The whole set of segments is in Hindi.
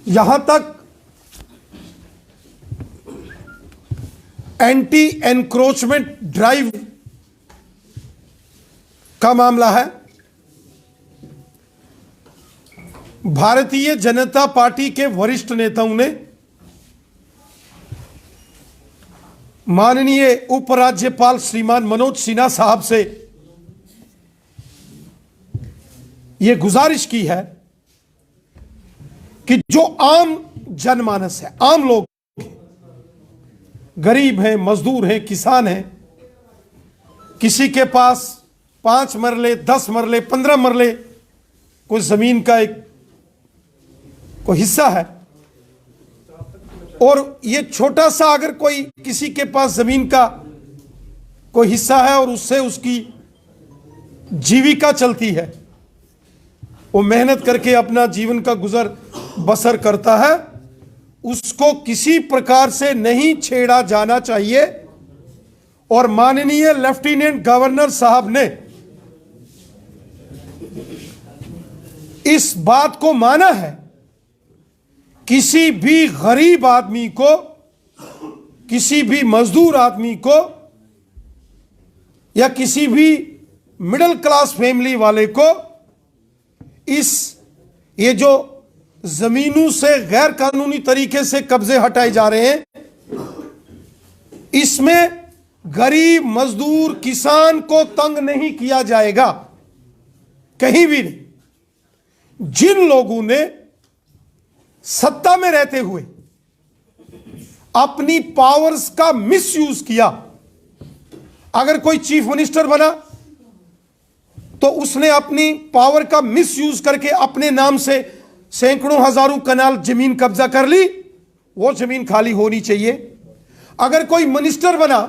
यहां तक एंटी एनक्रोचमेंट ड्राइव का मामला है, भारतीय जनता पार्टी के वरिष्ठ नेताओं ने माननीय उपराज्यपाल श्रीमान मनोज सिन्हा साहब से यह गुजारिश की है कि जो आम जनमानस है, आम लोग, गरीब हैं, मजदूर हैं, किसान हैं, किसी के पास 5 मरले, 10 मरले, 15 मरले कोई जमीन का एक कोई हिस्सा है, और ये छोटा सा अगर कोई किसी के पास जमीन का कोई हिस्सा है और उससे उसकी जीविका चलती है, वो मेहनत करके अपना जीवन का गुजर बसर करता है, उसको किसी प्रकार से नहीं छेड़ा जाना चाहिए। और माननीय लेफ्टिनेंट गवर्नर साहब ने इस बात को माना है, किसी भी गरीब आदमी को, किसी भी मजदूर आदमी को या किसी भी मिडिल क्लास फैमिली वाले को ये जो जमीनों से गैर कानूनी तरीके से कब्जे हटाए जा रहे हैं, इसमें गरीब मजदूर किसान को तंग नहीं किया जाएगा, कहीं भी नहीं। जिन लोगों ने सत्ता में रहते हुए अपनी पावर्स का मिसयूज किया, अगर कोई चीफ मिनिस्टर बना तो उसने अपनी पावर का मिसयूज करके अपने नाम से सैकड़ों हजारों कनाल जमीन कब्जा कर ली, वो जमीन खाली होनी चाहिए। अगर कोई मिनिस्टर बना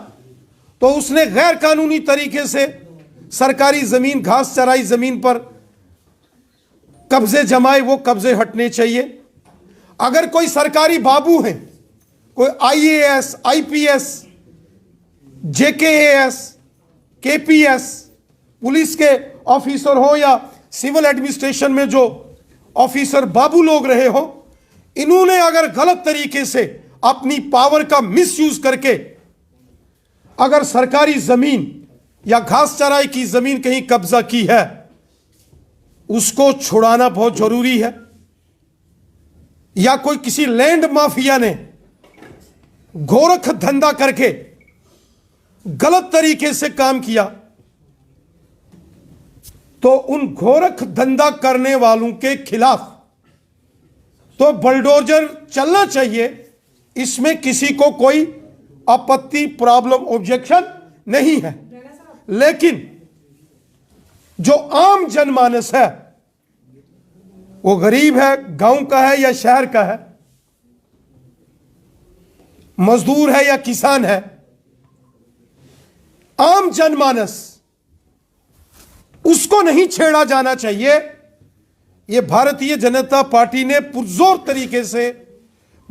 तो उसने गैर कानूनी तरीके से सरकारी जमीन, घास चराई जमीन पर कब्जे जमाए, वो कब्जे हटने चाहिए। अगर कोई सरकारी बाबू है, कोई आईएएस, आईपीएस, जेकेएएस, केपीएस, पुलिस के ऑफिसर हो या सिविल एडमिनिस्ट्रेशन में जो ऑफिसर बाबू लोग रहे हो, इन्होंने अगर गलत तरीके से अपनी पावर का मिसयूज करके अगर सरकारी जमीन या घास चराई की जमीन कहीं कब्जा की है, उसको छुड़ाना बहुत जरूरी है। या कोई किसी लैंड माफिया ने गोरख धंधा करके गलत तरीके से काम किया, तो उन गोरख धंधा करने वालों के खिलाफ तो बुलडोजर चलना चाहिए, इसमें किसी को कोई आपत्ति, प्रॉब्लम, ऑब्जेक्शन नहीं है। लेकिन जो आम जनमानस है, वो गरीब है, गांव का है या शहर का है, मजदूर है या किसान है, आम जनमानस, उसको नहीं छेड़ा जाना चाहिए। यह भारतीय जनता पार्टी ने पुरजोर तरीके से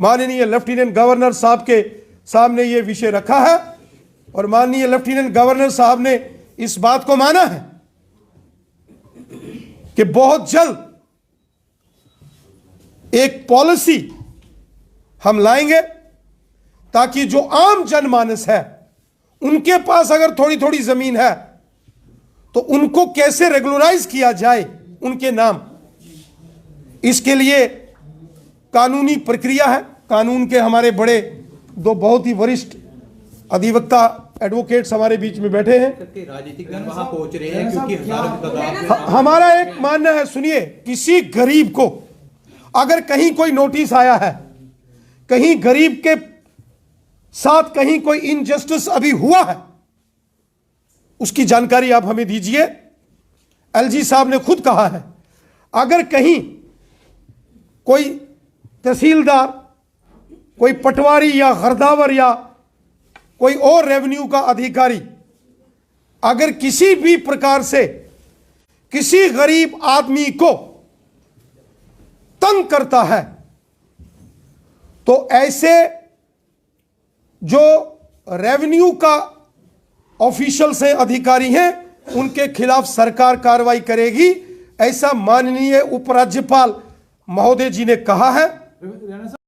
माननीय लेफ्टिनेंट गवर्नर साहब के सामने यह विषय रखा है, और माननीय लेफ्टिनेंट गवर्नर साहब ने इस बात को माना है कि बहुत जल्द एक पॉलिसी हम लाएंगे, ताकि जो आम जनमानस है, उनके पास अगर थोड़ी थोड़ी जमीन है तो उनको कैसे रेगुलराइज किया जाए उनके नाम, इसके लिए कानूनी प्रक्रिया है। कानून के हमारे बड़े दो बहुत ही वरिष्ठ अधिवक्ता एडवोकेट्स हमारे बीच में बैठे हैं। राजनीतिक दल वहां पहुंच रहे हैं क्योंकि हमारा एक मानना है, सुनिए, किसी गरीब को अगर कहीं कोई नोटिस आया है, कहीं गरीब के साथ कहीं कोई इनजस्टिस अभी हुआ है, उसकी जानकारी आप हमें दीजिए। एलजी साहब ने खुद कहा है, अगर कहीं कोई तहसीलदार, कोई पटवारी या गर्दावर या कोई और रेवेन्यू का अधिकारी अगर किसी भी प्रकार से किसी गरीब आदमी को तंग करता है, तो ऐसे जो रेवेन्यू का ऑफिशियल्स हैं, अधिकारी हैं, उनके खिलाफ सरकार कार्रवाई करेगी, ऐसा माननीय उपराज्यपाल महोदय जी ने कहा है। रैना साहब